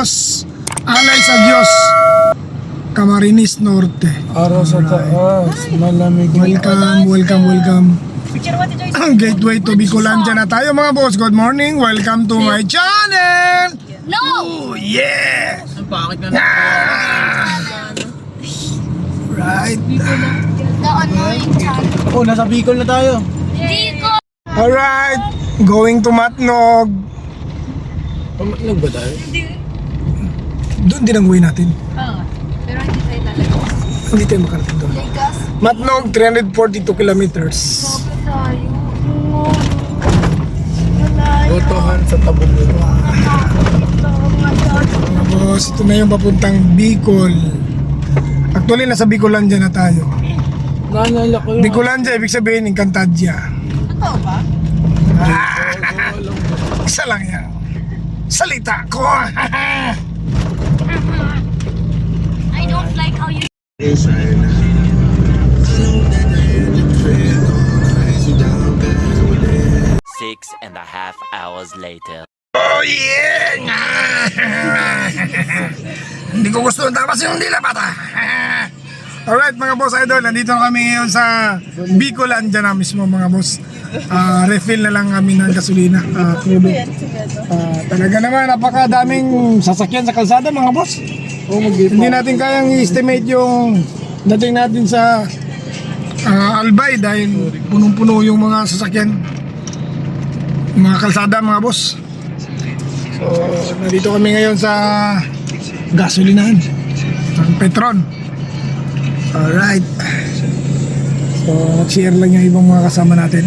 boss. Alay sa Diyos. Camarines Norte. Araw sa taas, malamig. Welcome. Gateway to Bicolandia na tayo mga boss. Good morning. Welcome to my channel. No! Oh, yeah! Bakit na Right. The annoying channel. Oh, nasa Bicol na tayo. Dico! Alright. Going to Matnog. Pamatlag ba tayo? Doon din ang way natin. Oo. Pero hindi tayo talaga. Hindi tayo makarating doon. Ligas. Matnog, 342 kilometers. Sobrang tayo. Malayo. Botohan sa tabong nito. Mga boss, ito na yung papuntang Bicol. Actually, nasa Bicolandia na tayo. Naalala ko yung... Bicolandia, ibig sabihin, Encantadia. Totoo ba? Isa lang yan. Salita ko! I don't like how you... 6.5 hours later. Oh yeah! Hindi ko gusto tapos yung dila pata. Alright mga boss idol, nandito na kami ngayon sa Bicolandia na mismo mga boss. Refill na lang kami ng gasolina. Crudo. Talaga naman napakadaming sasakyan sa kalsada mga boss. Hindi natin kayang i-estimate yung dating natin sa Albay dahil punong-puno yung mga sasakyan, mga kalsada mga boss. So nandito kami ngayon sa gasolinahan ng Petron. Alright. So nag-share lang yung ibang mga kasama natin.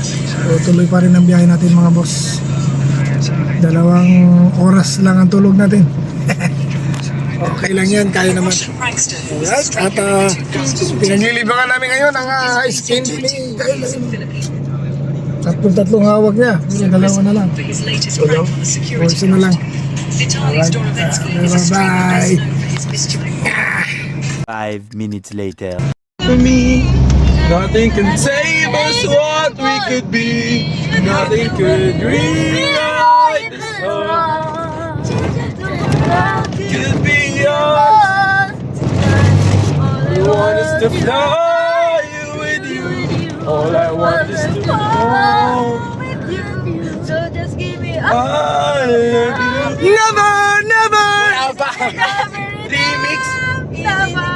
So tuloy pa rin ang biyahe natin mga boss. 2 oras lang ang tulog natin. Okay lang yan, kaya naman. Alright, at pinaglilibangan namin ngayon ang skin ni Kyle. Tatlong hawak niya, pero 2 na lang. O isa na lang. Alright, bye-bye. 5 minutes later. To me, nothing can save us what we could be. Nothing could rewrite the song. Could be yours. I want us to fly with you. All I want is to go with you. So just give me a... I love you. Never, never! Remix. Never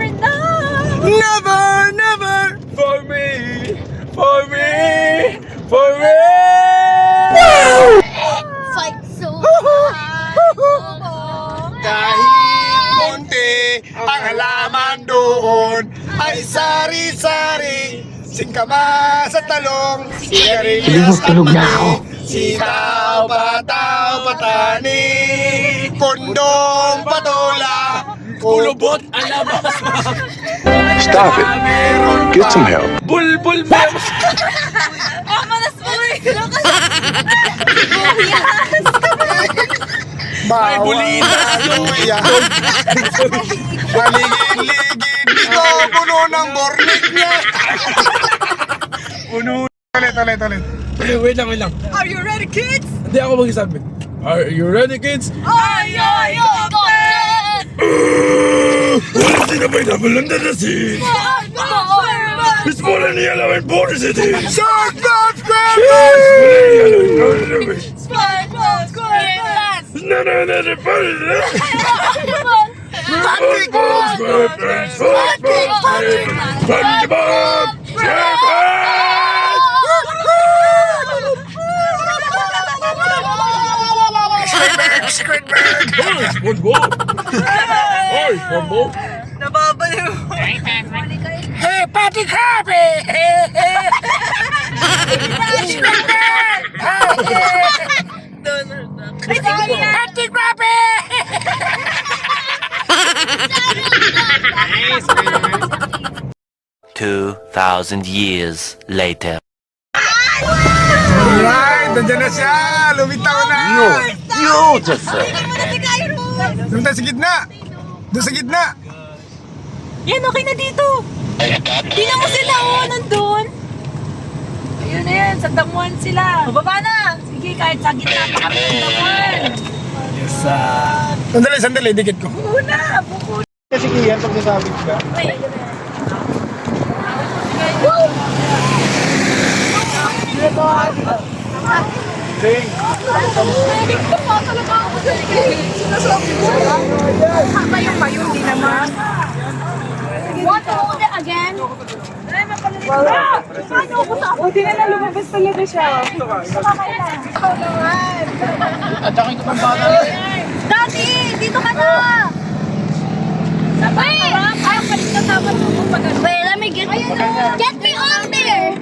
enough. Never, never! For me. Fight so hard. Kahit konti ang halaman doon ay sari-sari, singkama sa talong, sigarilyas at mani, sitaw, pataw, patani, kondong, patola, Kulubot ang labas. Stop it. Get some help. Bulbul mem. Manas mo rin. May bulitas yung paligid-ligid dito, puno ng bornik niya. Puno. Ulit. Wait lang. Are you ready, kids? Hindi ako magsasabi. Are you ready, kids? Ay, got it! What is it available under the sea? It's more than yellow and border city. Shark Dog Nababaliw. Hey, Patty Crappy! Hey! Patty Crappy! 2,000 years later. Alright, nandiyan na siya! Lumitaw na! Beautiful! Doon tayo sa gitna! Doon sa gitna! Yan, okay na dito. Tingnan mo sila, nandun. Ayun na yan, sa damuhan sila. Bababa na. Sige. Sige, kahit sa gitna pa kami naman. Sandali, dikit ko. Una, buko. Kasi Kian, pag nasabit ka. Ay, Sing. talaga ako sa likod. Sinasabi ko sa'yo. Haba yung mayon, di naman. Want to hold it again? Buti na lang lumabas talaga siya. Daddy, dito ka na! Sabay! Ay, palit na dapat mo pag wait, let me get me on there!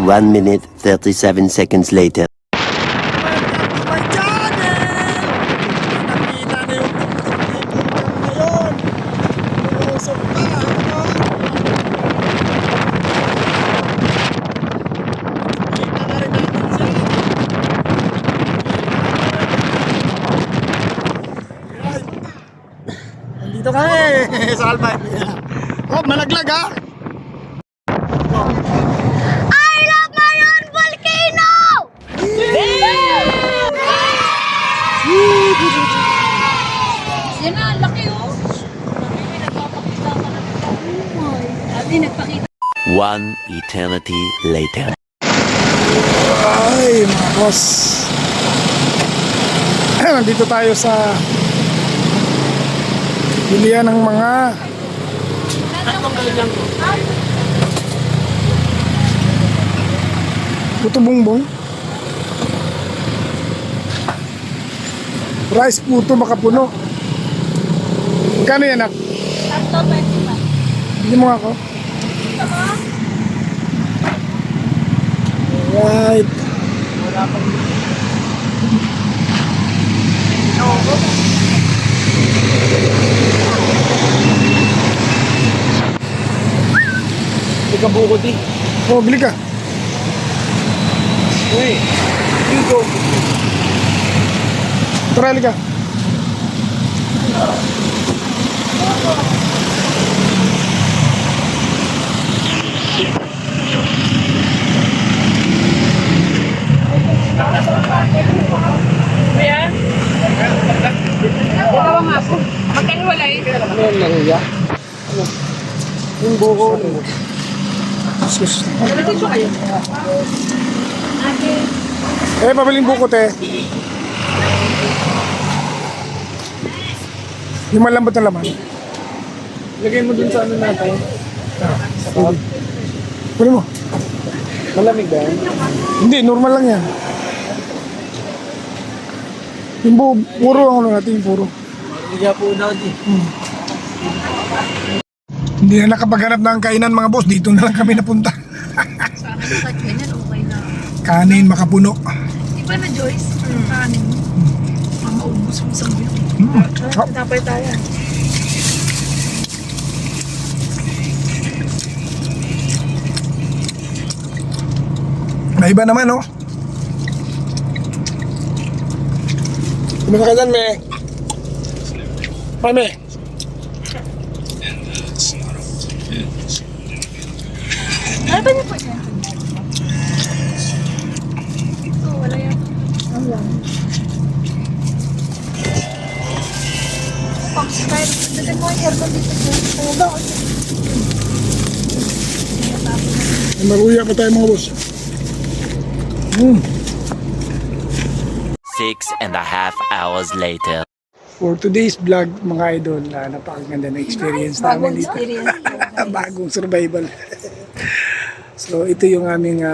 One minute, 37 seconds later. My channel! Nakita na yung ngayon. Usok pa. Kita na rin natin siya. Nandito kami sa Albania. Oh, malaglag ha? I love my own volcano! Yan na, ang laki oh. May nagpapakita ka na. Dati nagpakita. One eternity later. Ay, mga boss. Nandito tayo sa bilihan ng mga puto bongbong. Rice puto makapuno. Magkano yan, nak? Tatlo, 25. Hindi mo nga ako. Right. Ika buko di. Oh, bili ka. Uy. Dito. Tara, halika. Magkahiwalay. Ano yung nahiya? Yung buko. Sus. Eh, pabiling bukot eh. Yung malambot na laman. Lagay mo dun sa ano natin. Sa cup. Kunin mo. Malamig ba yan? Hindi, normal lang yan. Yung puro ang ano natin, yung puro. Hindi ka po daw di. Hindi na nakapaghanap ng kainan mga boss. Dito na lang kami napunta. Kahit ganyan, okay na. Kanin makapuno. Di ba na, Joyce? Kanin mo. Maubos mo sa mga. Oh, Tapay tayo. naiba naman, oh. Kumaka ka dyan, me. Pame. Ano ba niya po yan? Ito, wala yan. Maruya pa tayo mga boss. 6.5 hours later. For today's vlog, mga idol, napakaganda na experience namin dito. Experience. Bagong survival. So, ito yung aming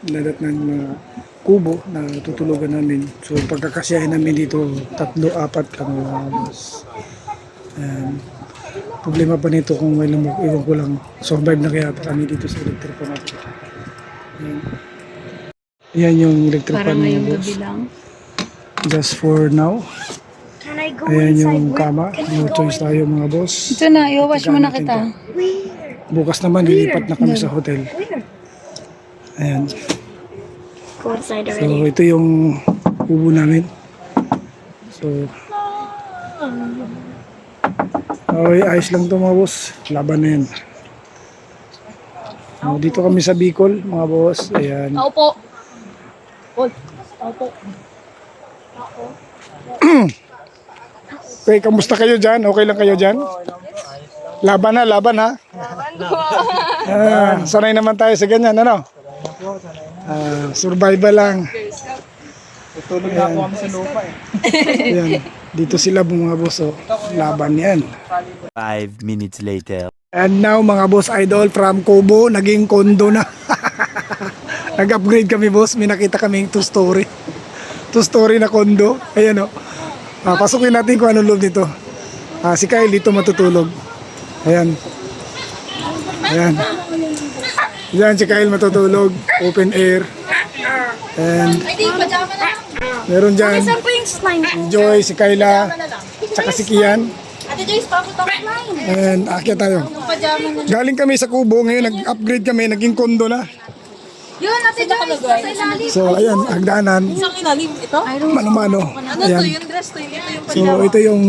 nadat ng mga kubo na tutulugan namin. So, pagkakasyahin namin dito, 3-4 lang mga boss. Problema pa nito kung may lamok, iwan ko lang. Survive na kaya kami dito sa electric pan natin. Yan yung electric Para pan mga ngayong boss. gabi lang. Just for now. Can I go Ayan inside? yung kama. No choice tayo mga boss. Ito na, i-wash mo na kita. Bukas naman, lilipat na kami sa hotel. Ayan. Go inside So, already. ito yung kubo namin. So, okay, ayos lang to mga boss. Laban na yan. So, dito kami sa Bicol, mga boss. Ayan. Opo. Opo. Okay, kamusta kayo dyan? Okay lang kayo dyan? Laban ha, laban ha? Sanay naman tayo sa ganyan, ano? Survival lang. Tutulog na ako kami sa lupa eh. Ayan. Dito sila mga boss, oh. Laban yan. 5 minutes later. And now mga boss idol from Kubo, naging kondo na. Nag-upgrade kami boss, may nakita kaming 2-story. 2-story na kondo. Ayan o. Pasukin natin kung anong loob nito. Si Kyle dito matutulog. Ayan. Ayan. Ayan si Kyle matutulog. Open air. And meron dyan Saan po yung slime? Joy, si Kyla, tsaka si Kian. Ate Joyce, bakit ako slime? And akyat tayo. Galing kami sa Kubo, ngayon nag-upgrade kami, naging kondo na. Yun, Ate Joyce, sa ilalim. So ayan, hagdanan. Isang ilalim ito? Mano-mano. Ano to? Ayan. Yung dress to? Hindi to yung So ito yung...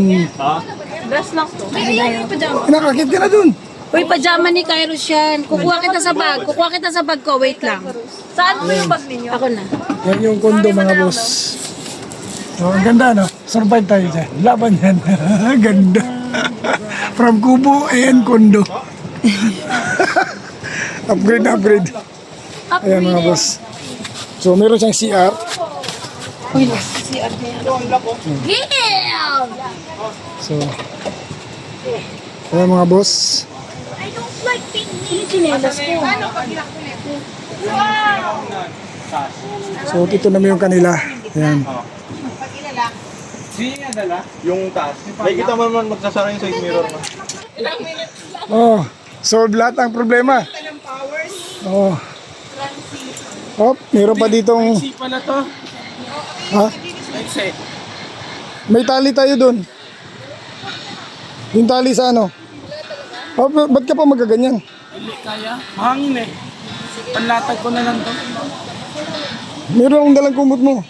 dress lang to. Ay, pajama. Nakakit ka na dun. Uy, pajama ni Kairos yan. Kukuha kita sa bag. Kukuha kita sa bag ko. Wait lang. Saan mo yung bag ninyo? Ako na. Yan yung kondo mga boss. So ang ganda no? Survive tayo dyan. Laban yan. Ganda. From Kubo and kondo. Upgrade na upgrade. Ayan mga boss. So meron siyang CR. Uy, CR niya. Yeah! So ayan mga boss. I don't like pink chinelas ko. So dito naman yung kanila. Ayan. Sino yung dala? Yung taas. May kita mo naman magsasara yung side mirror mo. Oh, solve lahat ang problema. Oh. Oh, meron pa ditong... Si pala to. Ha? Exit. May tali tayo dun. Yung tali sa ano? Oh, ba't ka pa magaganyan? Hindi kaya. Mahangin eh. Panlatag ko na lang to. Meron akong dalang kumot mo.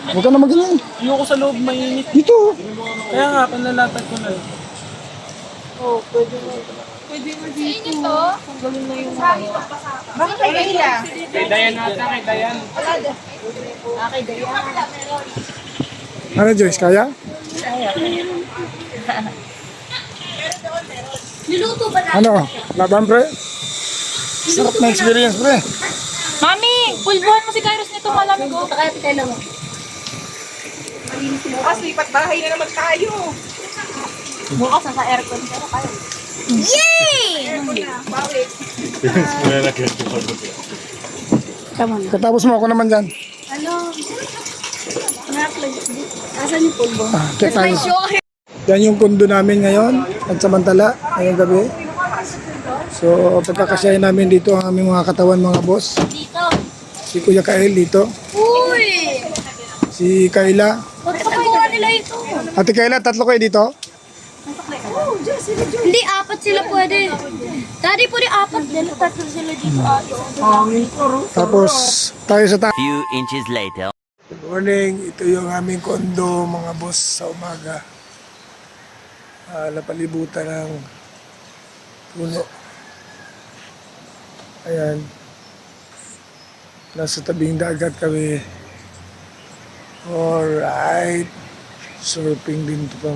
Huwag ka na maganyan. Ayoko sa loob mainit. Dito. Kaya nga, panlalatag ko na lang. Kay Dayan ata, kay Dayan. Ano Joyce, kaya? Niluto ba na? Ano? Laban pre? Sarap na experience pre. Mami, pulbuhan mo si Kairos nito. Malamig ko. Kaya pitay lang. Bukas, lipat bahay na naman tayo. Bukas nasa aircon. Pero kayo. Yay! Katapos mo ako naman dyan. Ano? Asan yung pulbo? Kaya tayo. Yan yung kondo namin ngayon. At samantala, ngayong gabi. So, pagkakasyahin namin dito ang aming mga katawan mga boss. Dito. Si Kuya Kael dito. Uy! Si Kayla. Ba't pagawa nila ito? Ate Kayla, 3 kayo dito? Hindi, 4 sila pwede. Daddy, pwede 4. Dahil 3 sila dito. Tapos, tayo sa Few inches later. Good morning. Ito yung aming kondo mga boss sa umaga. Napalibutan ng puno. Ayan. Nasa tabing dagat kami. Alright. Surfing din ito pa.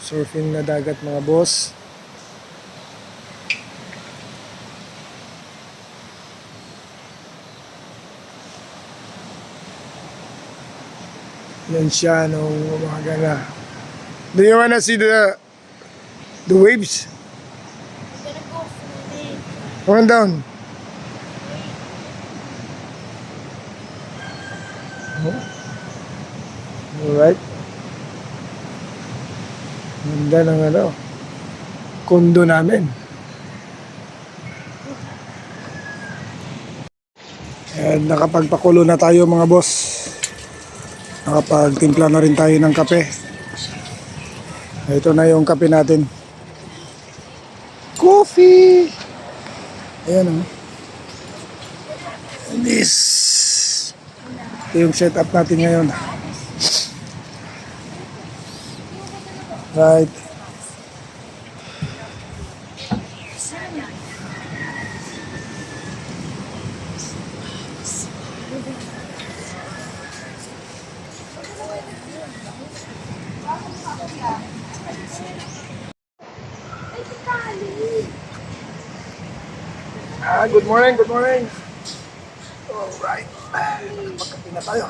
Surfing na dagat mga boss. Yan siya nung umaga na. Do you wanna see the waves? Come on down. Alright. Ganda ng kondo namin. And nakapagpakulo na tayo mga boss. Nakapagtimpla na rin tayo ng kape. Ito na yung kape natin. Coffee! Ayan o. This. Ito yung setup natin ngayon. Right. Good morning, good morning. Alright. Magkape na tayo.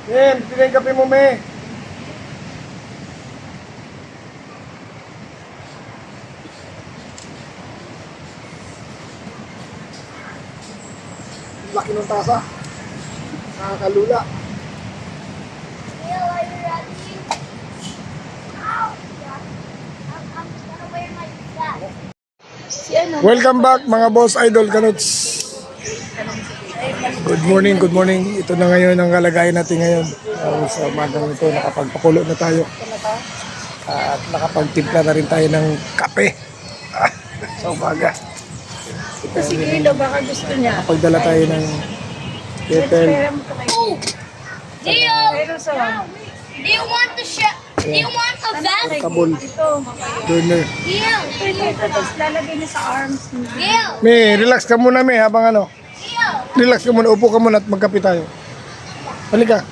Yan, bigay yung kape mo, me. Laki ng tasa. Nakakalula. Neil, are you ready? Ow! I'm gonna wear my vest. Welcome back mga boss idol kanuts. Good morning, good morning. Ito na ngayon ang kalagayan natin ngayon. Sa umagang ito, nakapagpakulo na tayo. At nakapagtimpla na rin tayo ng kape. Sa umaga. Kasi Kilo, baka gusto niya. Nakapagdala tayo ng kettle. Neil, Pero sa do you want the do you want a vest? Kabol. ito, Burner. Neil, ito, tapos lalagay niya sa arms. Neil, Me, relax ka muna me habang Neil. relax ka muna, upo ka muna at magkape tayo. Halika.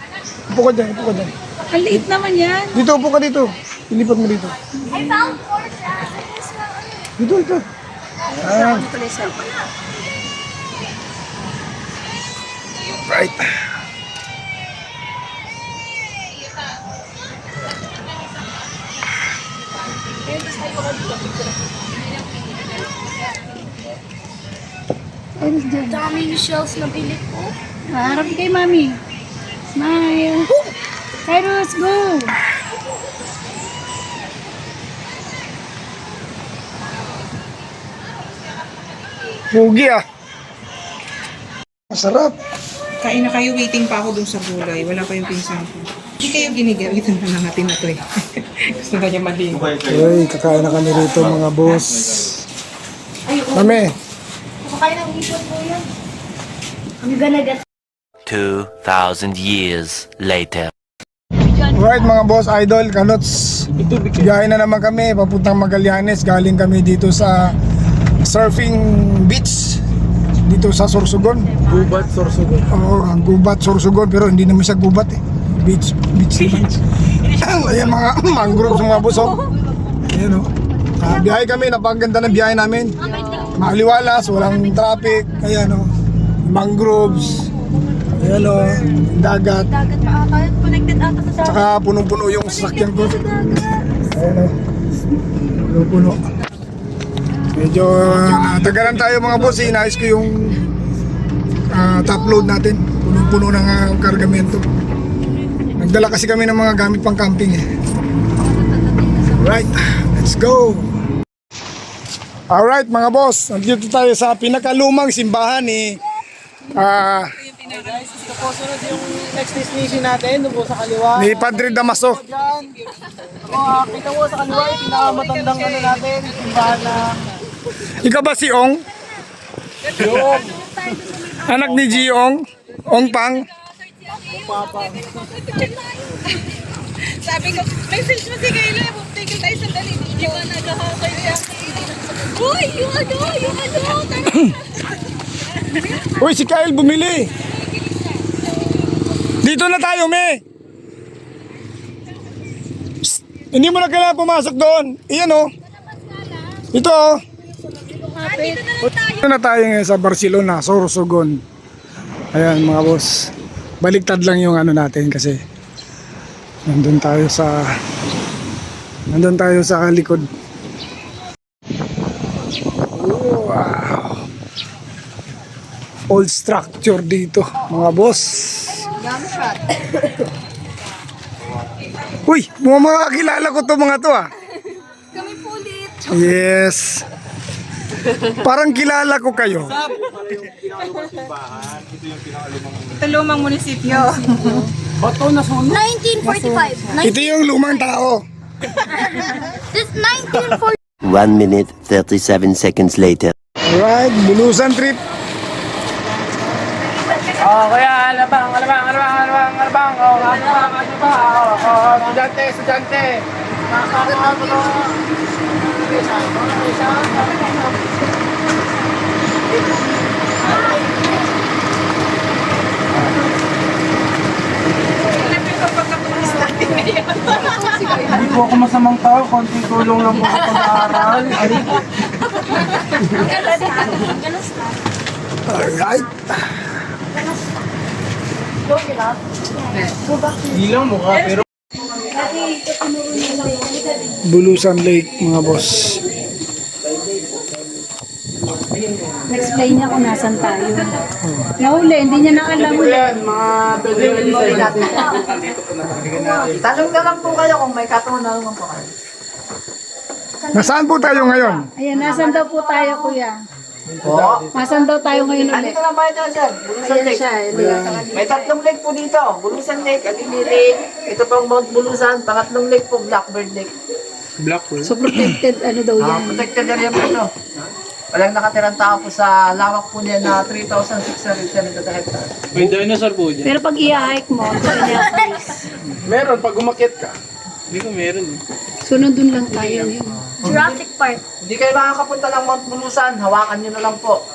Upo ka dyan, upo ka dyan. Ang liit naman yan. Dito, upo ka dito. Ilipat mo dito. I found 4 sashes. Dito, ito. Ah. Right. Dami yung shells na bili ko. Harap kay Mami. Smile. Cyrus, go! Pugi ah. Masarap. Kain na kayo, waiting pa ako dun sa gulay. Wala pa yung pinsan ko. Hindi kayo ginigawitan na natin na to eh. Gusto na niya maligo. Uy, kakain na kami rito mga boss. Mami, Kumakain ng ipon ko yun. I'm gonna get 2,000 years later. alright mga boss idol, kanots. Biyahe na naman kami, papuntang Magallanes. Galing kami dito sa surfing beach. Dito sa Sorsogon. Gubat, Sorsogon. Oo, ang Gubat, Sorsogon. Pero hindi naman siya gubat eh. Beach naman. Ayan mga mangroves mga boss oh. Ayan oh. Biyahe kami, napaganda ng biyahe namin. Maaliwalas, walang traffic. Ayan oh. Mangroves. Ayan oh. Dagat. Dagat pa ata yun. Connected ata sa Tsaka punong-puno yung sasakyan ko. Ayan o. Punong-puno. Medyo natagalan tayo mga boss. Inayos ko yung top load natin. Punong-puno ng kargamento. Nagdala kasi kami ng mga gamit pang camping eh. Alright, let's go! Alright mga boss, nandito tayo sa pinakalumang simbahan ni Susunod yung next destination natin, doon po sa kaliwa. ni Padre Damaso. Diyan. Kita mo sa kaliwa, yung pinakamatandang ano natin, simbahan na Ikaw ba si Ong? yung Anak ni Jiong? Ong Pang? papa. Sabi ko, may fish mo si Kayla. Tigil tayo sa dali. Di ba naghahakay siya? Uy, yung ano. Uy, si Kyle bumili. Dito na tayo, me. Psst, hindi mo na kailangan pumasok doon. Iyan, oh. Ito, oh. Dito na tayo ngayon sa Barcelona, Sorsogon. Ayan mga boss. Baliktad lang yung ano natin kasi nandun tayo sa likod. Wow. Old structure dito mga boss. Uy, mga kakilala ko to mga to ah. Kami po ulit. Yes. Parang kilala ko kayo. Ito lumang munisipyo. 1945. Ito yung lumang tao. This 1945. 1 minute 37 seconds later. Alright, Bulusan trip. Oh, kuya, alabang. Estudyante. Hindi po ako masamang tao, konting tulong lang po sa pag-aaral. Alright. Hindi lang mukha, pero Bulusan Lake mga boss. Explain niya kung nasan tayo. Nahuli, hindi niya na alam. Tanong na lang po kayo kung may katanungan po kayo. Nasaan po tayo ngayon? Ayan, nasan daw po tayo, kuya? Po? Nasan daw tayo ngayon ulit? Andito lang ba ito, sir? Bulusan Ayan Lake. siya, May 3 lake po dito. Bulusan Lake, Alili Lake. Ito pang Mount Bulusan. Pangatlong lake po, Blackbird Lake. Blackpool. So protected, ano daw yan? Protected area po ito. Walang nakatirang tao po sa lawak po niya na 3,672 hectares. May dinosaur po dyan. Pero pag i-hike mo, Meron, pag umakyat ka. Hindi ko meron eh. so nandun lang tayo yun. Jurassic Park. Hindi kayo makakapunta ng Mount Bulusan. Hawakan nyo na lang po.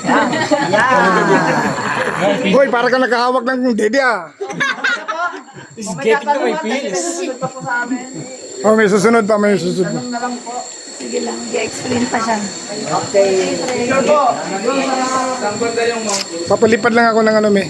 Yan. Yan. Hoy, para ka nakahawak ng dede ah. Kung may katanungan, may susunod pa po sa amin. Oh, may susunod pa, may susunod pa. Tanong na lang po. Sige lang, i-explain pa siya. Okay. Sure po. Saan banda yung Mount Blue? Papalipad lang ako ng ano may.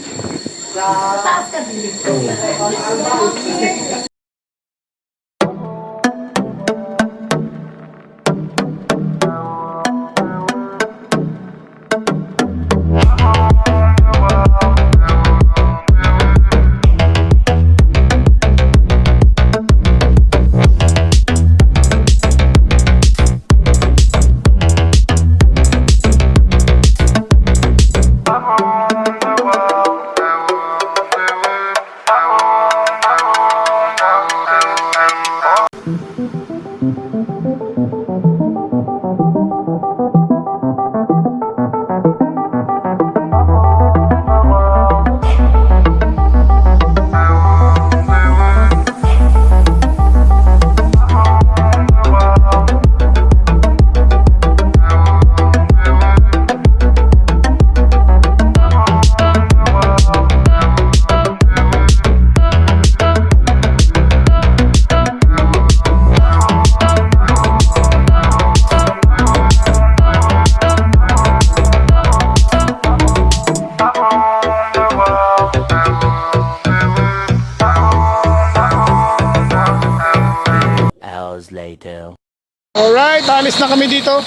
Hours later. Alright, alis na kami dito.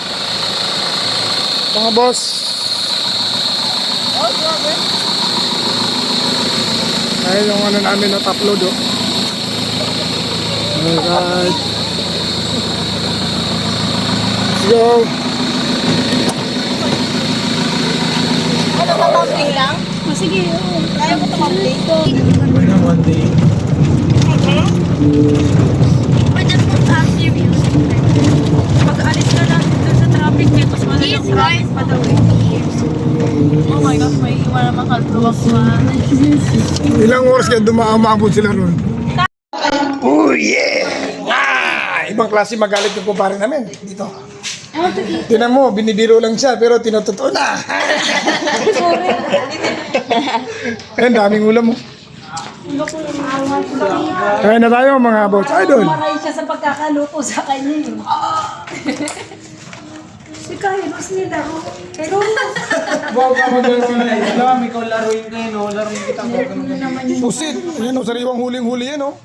Mga boss. Ayun yung ano namin na upload oh. Alright. Let's go. Ano ba, mounting lang? Sige, oo. Kaya mo tumambling? One day. But that's not that serious. Pag-alis na lang dun sa traffic niya, tapos These guys pa daw eh. Oh my gosh, may iwan naman kaltuwak pa. Ilang oras kaya dumaamabot sila ron? Oh yeah! Ah! Ibang klase magalit yung kumpare namin dito. Tinan mo, binibiro lang siya pero tinutotoo na. Ayun, daming ulam mo. Kaya na tayo mga boss idol. Maray siya sa pagkakaluto sa kanya. Si Kairos nila. Pero, Wow, alam, ikaw laruin ko yun, oh. Laruin kita. Pusit. Ayan o, sariwang huling-huli yan o.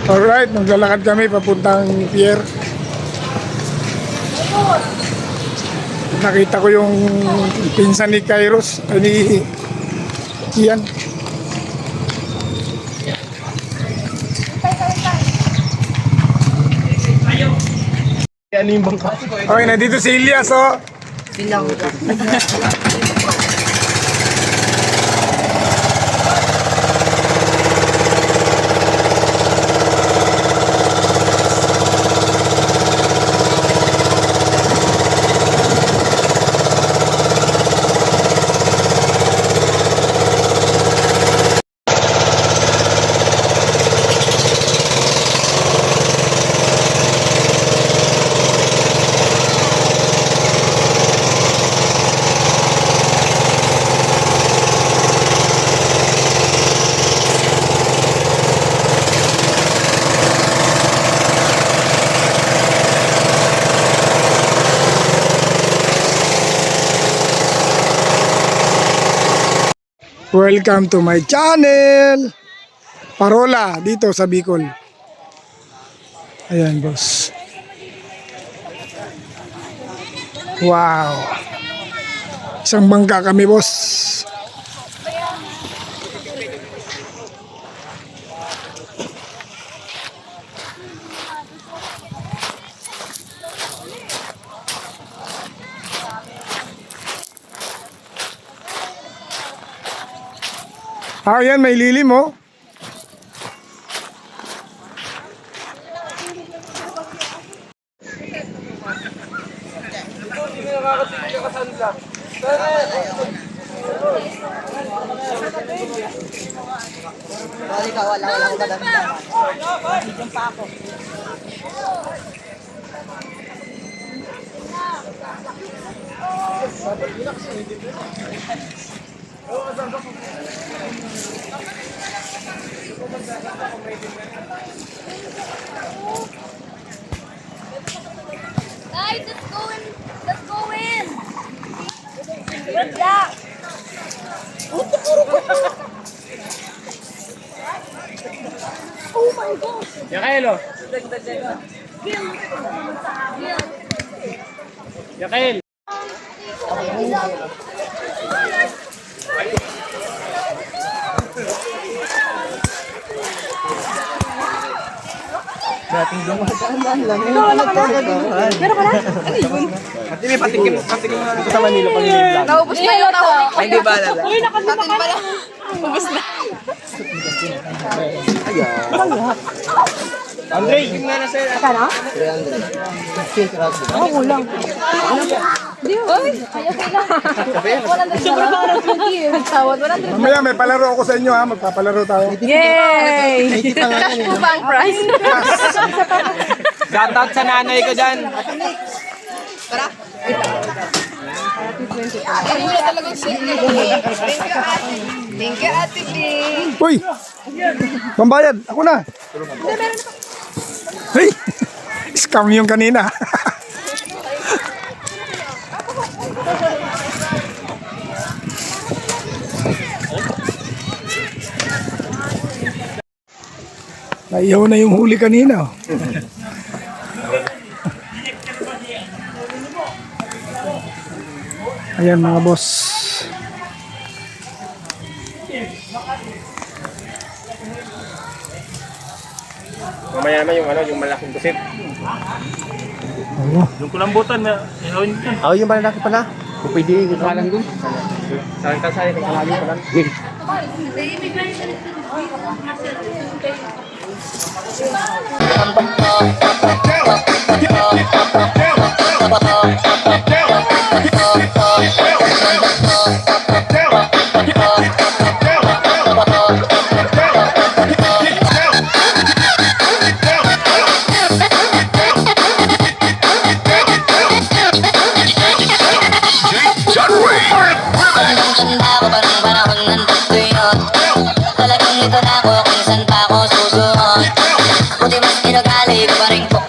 Alright, maglalakad kami papuntang pier. Nakita ko yung pinsan ni Kairos, ni Ian. Ano yung bangka? Okay, nandito si Elias oh. Welcome to my channel. Parola dito sa Bicol. Ayan, boss. Wow. Isang bangka kami, boss. Ah, yan, may lilim, oh. Guys, let's go in. Let's go in. What's that? Oh my gosh. Yakael, oh. Yakael. Pati may patikim sa Manila pag vlog. Naubos na yung tawa. Ay, hindi ba alala? Uy, nakalima pala. Ubus na. Andre, yung nga na sir. Sana? 300. Ako kulang. Di, oy. Kaya lang. 100 sobrang para 20. Nagtawad, 100. Mamaya may palaro ako sa inyo ha. Magpapalaro tayo. Yay! Ito ba ang prize? Shoutout sa nanay ko dyan. Tara. Thank you, Ate Bing. Uy! Pambayad! Ako na! Hey! Scam yung kanina. Naiyaw na yung huli kanina. Oh. Ayan mga boss. Mamaya naman yung yung malaking kusit. Oo. Yung kulambutan na ihawin ka. Oh, yung malaki pala. Kung pwede yung kalang dun. Saan ka sa'yo, nagkalagi pala. Talagang ito na ako kung saan pa ako susunod. Buti mas kinugali ko pa rin po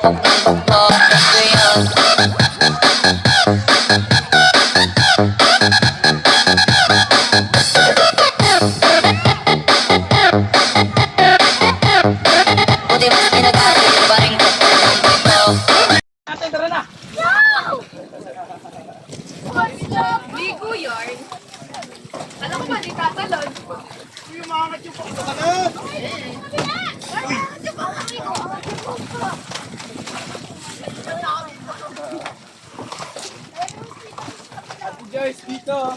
Ligo yarn. Alam ko ba, di tatalon? Guys, dito.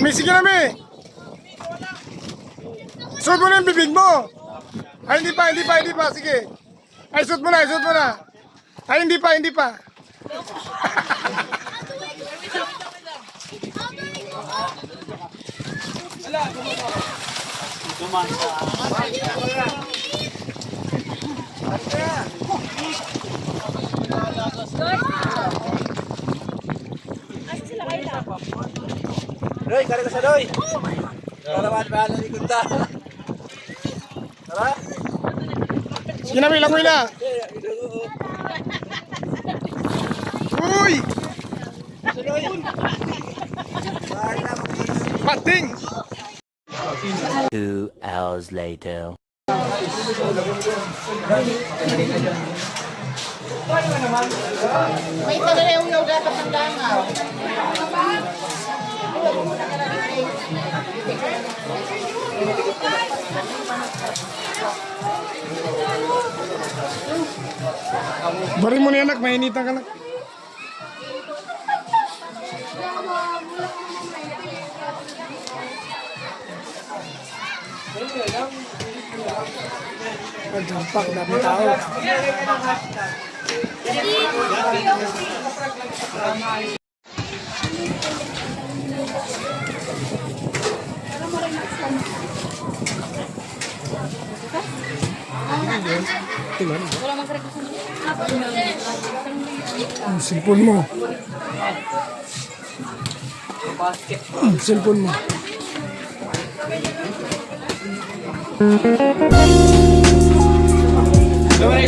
May sige na, may! Suot mo na yung bibig mo! Ay, hindi pa, sige. Ay, suot mo na. Ay, hindi pa. Doy, kare ka sa doy. Karawan ba ni kunta? Tara. Sige na, may langoy na. Uy! Pating! 2 hours later. May talagang yung dapat ng langaw. Bari mo na yan, anak. Mainitan ka na. Pagdampak, dami tao. Ang cellphone mo. Ang cellphone mo. Doy,